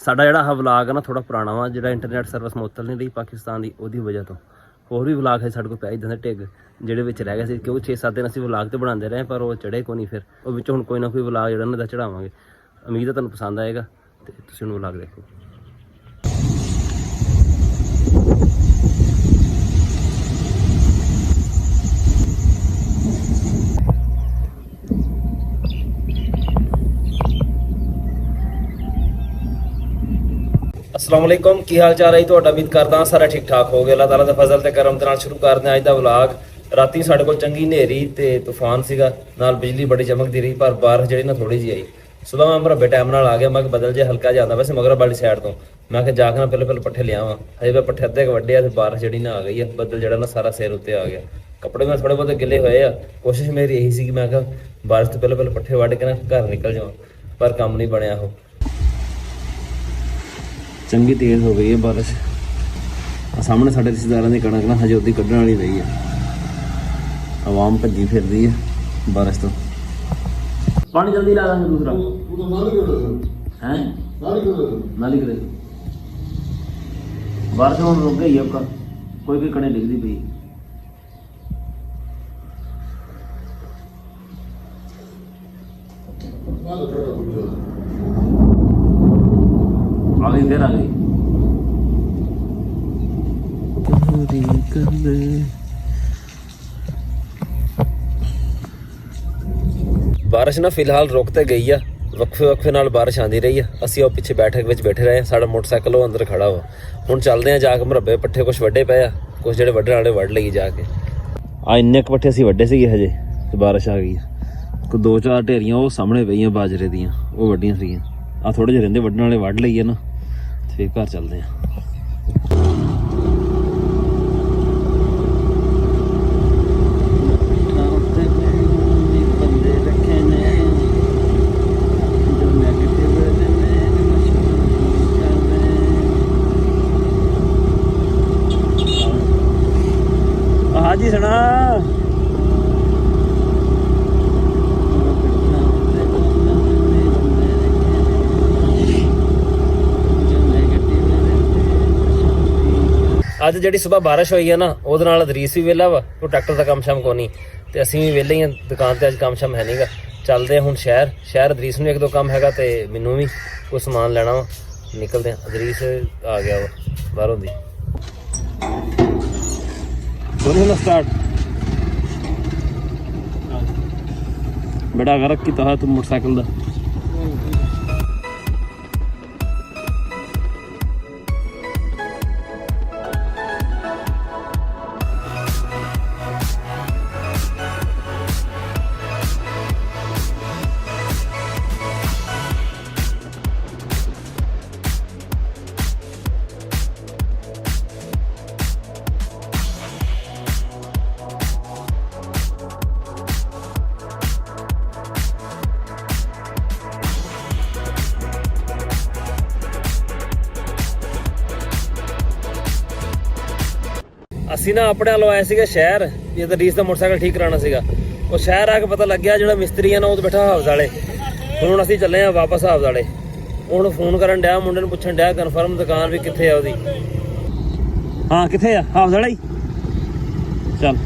ਸਾਡਾ ਜਿਹੜਾ ਆਹ ਵਲਾਗ ਆ ਨਾ ਥੋੜਾ ਪੁਰਾਣਾ ਵਾ, ਜਿਹੜਾ ਇੰਟਰਨੈਟ ਸਰਵਿਸ ਮੁਅੱਤਲ ਨਹੀਂ ਰਹੀ ਪਾਕਿਸਤਾਨ ਦੀ, ਉਹਦੀ ਵਜ੍ਹਾ ਤੋਂ ਹੋਰ ਵੀ ਵਲਾਗ ਹੈ ਸਾਡੇ ਕੋਲ ਪਿਆ ਇੱਦਾਂ ਦੇ ਢਿੱਗ ਜਿਹੜੇ ਵਿੱਚ ਰਹਿ ਗਏ ਸੀ, ਕਿਉਂਕਿ 6-7 ਦਿਨ ਅਸੀਂ ਵਲਾਗ ਤੇ ਬਣਾਉਂਦੇ ਰਹੇ ਪਰ ਉਹ ਚੜ੍ਹੇ ਕੋਈ ਨਹੀਂ। ਫਿਰ ਉਹ ਵਿੱਚ ਹੁਣ ਕੋਈ ਨਾ ਕੋਈ ਵਲਾਗ ਜਿਹੜਾ ਉਹਨਾਂ ਦਾ ਚੜਾਵਾਂਗੇ। ਉਮੀਦ ਹੈ ਤੁਹਾਨੂੰ ਪਸੰਦ ਆਏਗਾ ਤੇ ਤੁਸੀਂ ਹੁਣ ਵਲਾਗ ਦੇਖੋ। अस्सलाम वालेकुम, की हाल चाल है ਤੁਹਾਡਾ? ਉਮੀਦ ਕਰਦਾ ਸਾਰਾ ਠੀਕ ਠਾਕ ਹੋ ਗਿਆ। ਅੱਲਾਹ ਤਾਲਾ ਦੇ ਫਜ਼ਲ ਤੇ ਕਰਮ ਦੇ ਨਾਲ ਸ਼ੁਰੂ ਕਰਦੇ ਹਾਂ ਅੱਜ ਦਾ ਵਲਾਗ। ਰਾਤੀ ਸਾਡੇ ਕੋਲ ਚੰਗੀ ਹਨੇਰੀ ਤੇ ਤੂਫਾਨ ਸੀਗਾ, ਨਾਲ ਬਿਜਲੀ ਬੜੀ ਚਮਕਦੀ ਰਹੀ, ਪਰ ਬਾਰਿਸ਼ ਜਿਹੜੀ ਨਾ ਥੋੜੀ ਜਿਹੀ ਆਈ। ਸੁਬਹ ਮੈਂ ਭਰਬੇ ਟਾਈਮ ਨਾਲ ਆ ਗਿਆ, ਮੈਂ ਬਦਲ ਜੇ ਹਲਕਾ ਜਾਂਦਾ ਵੈਸੇ ਮਗਰਬ ਵਾਲੀ ਸਾਈਡ ਤੋਂ। ਮੈਂ ਕਿ ਜਾ ਕੇ ਨਾ ਪਹਿਲੇ ਪੱਠੇ ਲਿਆਵਾਂ, ਹਜੇ ਮੈਂ ਪੱਠੇ ਅੱਧੇ ਵੱਡੇ ਆ ਤੇ ਬਾਰਿਸ਼ ਜਿਹੜੀ ਨਾ ਆ ਗਈ ਆ, ਬੱਦਲ ਜਿਹੜਾ ਨਾ ਸਾਰਾ ਸਿਰ ਉੱਤੇ ਆ ਗਿਆ। ਕੱਪੜੇ ਮੈਂ ਥੋੜੇ ਬਹੁਤੇ ਗਿੱਲੇ ਹੋਏ ਆ। ਕੋਸ਼ਿਸ਼ ਮੇਰੀ ਇਹੀ ਸੀ ਕਿ ਮੈਂ ਕਿਹਾ ਬਾਰਿਸ਼ ਤੋਂ ਪਹਿਲੇ ਪੱਠੇ ਵੱਢ ਕੇ ਨਾ ਘਰ ਨਿਕਲ ਜਾਵਾਂ, ਪਰ ਕੰਮ ਨਹੀਂ ਬਣਿਆ। ਉਹ ਚੰਗੀ ਤੇਜ਼ ਹੋ ਗਈ ਹੈ ਬਾਰਿਸ਼। ਸਾਹਮਣੇ ਸਾਡੇ ਰਿਸ਼ਤੇਦਾਰਾਂ ਦੀ ਕਣਕ ਨਾ ਹਜੇ ਉਹਦੀ ਕੱਢਣ ਵਾਲੀ ਰਹੀ ਹੈ। ਆਵਾਮ ਭੱਜੀ ਫਿਰਦੀ ਹੈ ਬਾਰਿਸ਼ ਤੋਂ। ਪਾਣੀ ਜਲਦੀ ਲਾ ਦਾਂਗੇ ਦੂਸਰਾ ਹੈ ਨਾਲੀ ਕਰੇ। ਬਾਰਿਸ਼ ਹੁਣ ਰੁਕ ਗਈ ਹੈ, ਕੋਈ ਕਣੇ ਡਿੱਗਦੀ ਪਈ। आ गई, फिर आ गई। बारिश ना फिलहाल रुक ते गई है, वक्फे नाल बारिश आती रही है। असी और पिछे बैठक में बैठे रहे, साडा मोटरसाइकिल वो अंदर खड़ा हुआ। हुण चलते हैं जाके मरब्बे पट्ठे कुछ वड्डे पे, कुछ जेडे वड्डण वाले वड्ड लईए जाके। आ इन्ने क पट्ठे असी वड्डे सीगे हजे ते बारिश आ गई। कोई 2-4 ढेरियां वो सामने पईयां बाजरे दियां, वो वड्डियां सीगियां। आ थोड़े ਜਿਹੇ ਰਹਿੰਦੇ ਵੱਢਣ ਵਾਲੇ ਵੱਢ ਲਈਏ ਨਾ, ਫਿਰ ਘਰ ਚੱਲਦੇ ਆ। ਹਾਂਜੀ ਸੁਣਾ ਅੱਜ ਜਿਹੜੀ ਸਵੇਰ ਬਾਰਿਸ਼ ਹੋਈ ਹੈ ਨਾ, ਉਹਦੇ ਨਾਲ ਅਦਰੀਸ ਵੀ ਵਿਹਲਾ ਵਾ, ਉਹ ਡਾਕਟਰ ਦਾ ਕੰਮ ਸ਼ਾਮ ਕੋਈ ਨਹੀਂ, ਤੇ ਅਸੀਂ ਵੀ ਵਿਹਲੇ ਹੀ ਹਾਂ। ਦੁਕਾਨ ਤੇ ਅੱਜ ਕੰਮ ਸ਼ਾਮ ਹੈ ਨਹੀਂਗਾ। ਚੱਲਦੇ ਹਾਂ ਹੁਣ ਸ਼ਹਿਰ। ਅਦਰੀਸ ਨੂੰ 1-2 ਕੰਮ ਹੈਗਾ ਤੇ ਮੈਨੂੰ ਵੀ ਕੋਈ ਸਮਾਨ ਲੈਣਾ ਵਾ। ਨਿਕਲਦੇ ਹਾਂ। ਅਦਰੀਸ ਆ ਗਿਆ ਵਾ ਬਾਹਰੋਂ ਦੀ। ਦੋਨੋਂ ਸਟਾਰਟ ਬੜਾ ਗਰਕ ਕੀਤਾ ਹੈ ਤੂੰ ਮੋਟਰਸਾਈਕਲ ਦਾ। ਅਸੀਂ ਨਾ ਆਪਣੇ ਵੱਲੋਂ ਆਏ ਸੀਗੇ ਸ਼ਹਿਰ, ਇਹ ਤਾਂ ਰੀਸ ਦਾ ਮੋਟਰਸਾਈਕਲ ਠੀਕ ਕਰਾਉਣਾ ਸੀਗਾ। ਉਹ ਸ਼ਹਿਰ ਆ ਕੇ ਪਤਾ ਲੱਗਿਆ ਜਿਹੜਾ ਮਿਸਤਰੀ ਆ ਨਾ ਉਹ ਬੈਠਾ ਹਾਫਜ਼ ਵਾਲੇ। ਹੁਣ ਅਸੀਂ ਚੱਲੇ ਆ ਵਾਪਸ ਹਾਫਜ਼ ਵਾਲੇ। ਹੁਣ ਫੋਨ ਕਰਨ ਡਿਆ, ਮੁੰਡੇ ਨੂੰ ਪੁੱਛਣ ਡਿਆ ਕਨਫਰਮ ਦੁਕਾਨ ਵੀ ਕਿੱਥੇ ਆ ਉਹਦੀ। ਹਾਂ ਕਿੱਥੇ ਆ? ਹਾਫਜ਼ ਵਾਲਾ ਹੀ। ਚੱਲ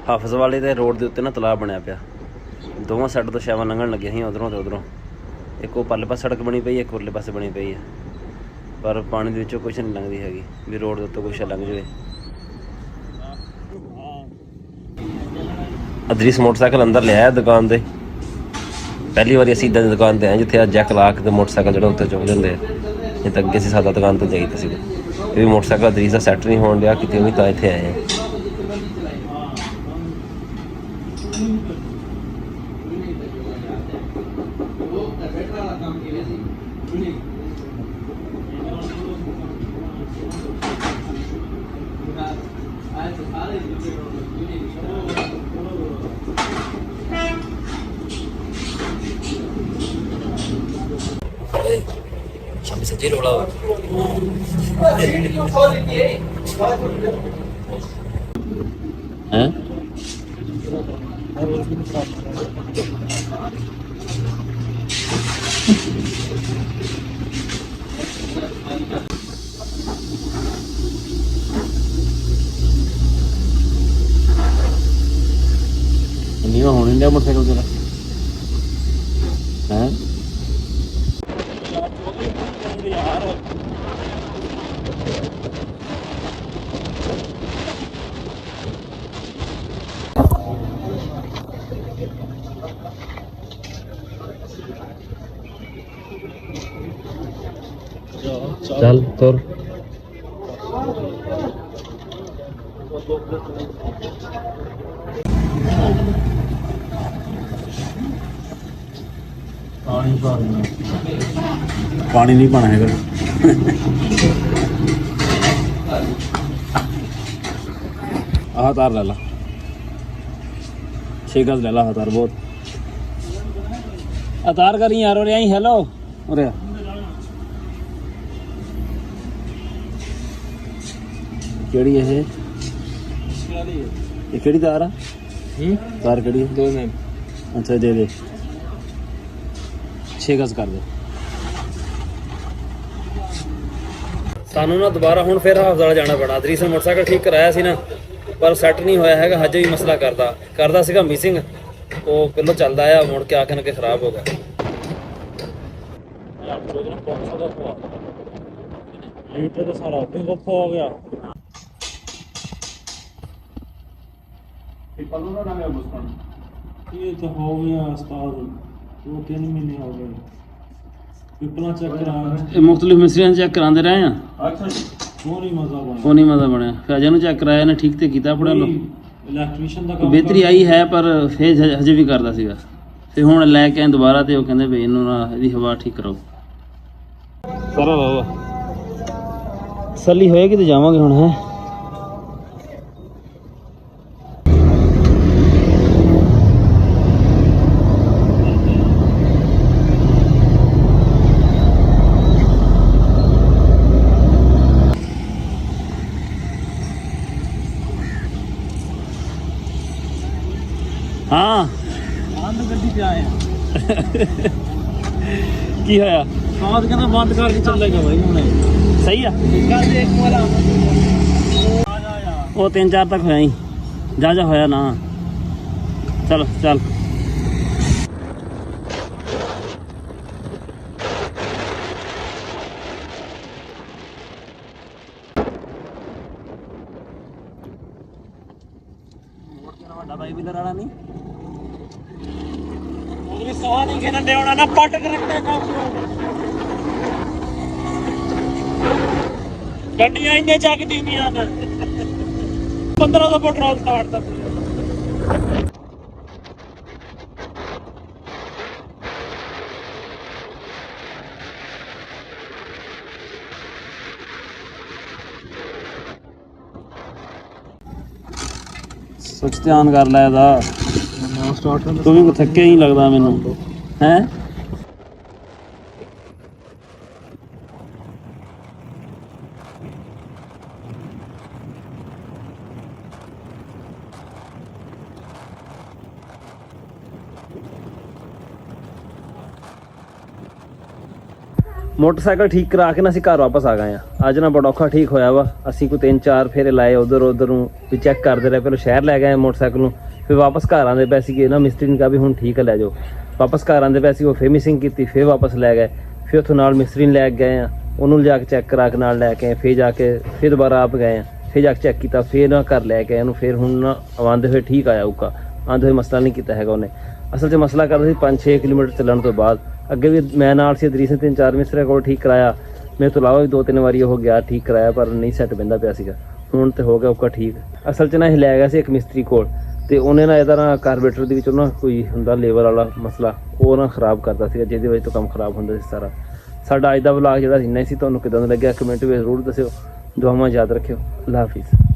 ਹਾਫਜ਼ ਵਾਲੇ ਦੇ ਰੋਡ ਦੇ ਉੱਤੇ ਨਾ ਤਲਾਬ ਬਣਿਆ ਪਿਆ, ਦੋਵਾਂ ਸਾਈਡ ਤੋਂ ਸ਼ੈਵਾਂ ਲੰਘਣ ਲੱਗੀਆਂ ਸੀ, ਉਧਰੋਂ ਤੇ ਉਧਰੋਂ। ਇੱਕ ਉਹ ਪਰਲੇ ਪਾਸੇ ਸੜਕ ਬਣੀ ਪਈ ਹੈ, ਇੱਕ ਉਰਲੇ ਪਾਸੇ ਬਣੀ ਪਈ ਹੈ, ਪਰ ਪਾਣੀ ਦੇ ਵਿੱਚੋਂ ਕੁਛ ਨਹੀਂ ਲੰਘਦੀ ਹੈਗੀ ਵੀ ਰੋਡ ਦੇ ਉੱਤੇ ਕੁਛ ਲੰਘ ਜਾਵੇ। ਅਦਰੀਸ ਮੋਟਰਸਾਈਕਲ ਅੰਦਰ ਲਿਆਇਆ ਦੁਕਾਨ ਦੇ। ਪਹਿਲੀ ਵਾਰੀ ਅਸੀਂ ਇੱਦਾਂ ਦੀ ਦੁਕਾਨ ਤੇ ਆਏ ਜਿੱਥੇ ਆ ਜੈਕ ਲਾ ਕੇ ਤੇ ਮੋਟਰਸਾਈਕਲ ਜਿਹੜਾ ਉੱਤੇ ਚੁੱਕ ਜਾਂਦੇ ਆ। ਇਹ ਤਾਂ ਅੱਗੇ ਅਸੀਂ ਸਾਦਾ ਦੁਕਾਨ ਤੋਂ ਜਾਈਦਾ ਸੀਗਾ। ਇਹ ਵੀ ਮੋਟਰਸਾਈਕਲ ਅਦਰੀਸ ਦਾ ਸੈੱਟ ਨਹੀਂ ਹੋਣ ਡਿਆ ਕਿਤੇ ਵੀ, ਤਾਂ ਇੱਥੇ ਆਏ ਆ। Sampai saja lo lawan. नीवा होने दिया मोटरसाइकिल तेरा हैं चल तुर पानी नहीं पाना है आह तार ले ला 6 गज ले ला तार बहुत अतार करी यार और यहीं हेलो अरे केड़ी है ये केड़ी तार है तार केड़ी है 2 में अच्छा दे दे 6 गज कर दे ਸਾਨੂੰ ਨਾ ਦੁਬਾਰਾ ਹੁਣ ਫਿਰ ਹਸਪਤਾਲ ਜਾਣਾ ਪੈਣਾ। ਦਰੀਸਨ ਮੋਟਰਸਾਈਕਲ ਠੀਕ ਕਰਾਇਆ ਸੀ ਨਾ, ਪਰ ਸੈੱਟ ਨਹੀਂ ਹੋਇਆ ਹੈਗਾ, ਹਜੇ ਵੀ ਮਸਲਾ ਕਰਦਾ ਸੀਗਾ ਮਿਸਿੰਗ। ਉਹ ਪਹਿਲਾਂ ਚੱਲਦਾ ਆ, ਮੁੜ ਕੇ ਆ ਕੇ ਨਾ ਕਿ ਖਰਾਬ ਹੋ ਗਿਆ। ਲੀਟਰ ਦਾ ਸਾਰਾ ਗੁੱਪ ਹੋ ਗਿਆ। ਇਹ ਕਦੋਂ ਦਾ ਨਾਮ ਹੈ ਮੁਸਕਾਨ? ਇਹ ਤਾਂ ਹੋ ਗਿਆ ਉਸਤਾਦ 2-3 ਮਹੀਨੇ ਹੋ ਗਏ। पिपला चेक करा मुख्तलिफ मिस्त्रियां चेक करांदे रहे हैं। अच्छा जी कोनी मजा बनया फिर अजय नु चेक कराया ने ठीक ते कीता अपने लो इलेक्ट्रीशियन दा काम बेहतरी आई है पर फिर हजे भी करदा सीगा। फिर हुण ले के दोबारा ते ओ कहंदे भई इनु ना इदी हवा ठीक करो सारा बाबा सली होएगी ते जावांगे हुण है। हाँ गड्डी पे आए की होया साथ कहना बंद करके चलेगा भाई हुणे सही है वो 3-4 तक होया ही जा होया ना चल चल भाई भी लड़ा नहीं नहीं खेलने देना ना पट करके गड्डियां इन्ने चकदी नहीं 1500 पेट्रोल काटदा कुछ ध्यान कर लै तू भी थके ही लगता मैनू है। मोटरसाइकिल ठीक करा के ना असीं घर वापस आ गए हैं। अज ना बड़ा औखा ठीक होया वा। असीं कोई 3-4 फेरे लाए उधर भी चैक करते रहे। पहले शहर लै गए मोटरसाइकिल नूं, फिर वापस घर आते पे सी ना मिस्त्री ने कहा भी हुण ठीक है लै जाओ। वापस घर आते पे सी वो फिर मिसिंग की, फिर वापस लै गए। फिर उत्थों नाल मिस्त्री ने लै गए हैं, उन्होंने जाके चैक करा के नाल लैके फिर जाके फिर दोबारा आप गए हैं, फिर जाके चैक किया, फिर ना घर लै गए। फिर हुण ना आंदे हुए ठीक आया उका, आंदे हुए मसला नहीं किया हैगा उन्हें। असल 'च मसला करदा सी 5-6 किलोमीटर चलण तो बाद। अगे भी मैं नाल सी दरीसन 3-4 मिस्त्रियां कोल ठीक कराया, मेरे तो इलावा भी 2-3 वारी हो गया ठीक कराया, पर नहीं सैट बहिंदा पिया सीगा। हुण ते हो गया उका ठीक। असल 'च ना असीं लै गए सी एक मिस्त्री कोल, ते उन्हें ना इहदा ना कार्बोरेटर दे विचों ना कोई हुंदा लेवल वाला मसला, ਉਹ ਨਾ ਖਰਾਬ ਕਰਦਾ ਸੀਗਾ, ਜਿਹਦੇ ਵਿੱਚ ਤੋਂ ਕੰਮ ਖਰਾਬ ਹੁੰਦਾ ਸੀ ਸਾਰਾ। ਸਾਡਾ ਅੱਜ ਦਾ ਵਲੌਗ ਜਿਹੜਾ ਇੰਨਾ ਹੀ ਸੀ। ਤੁਹਾਨੂੰ ਕਿਦਾਂ ਦਾ ਲੱਗਿਆ ਕਮੈਂਟ ਵਿੱਚ ਜ਼ਰੂਰ ਦੱਸਿਓ। ਦੁਆਵਾਂ ਯਾਦ ਰੱਖਿਓ। ਅੱਲਾ ਹਾਫਿਜ਼।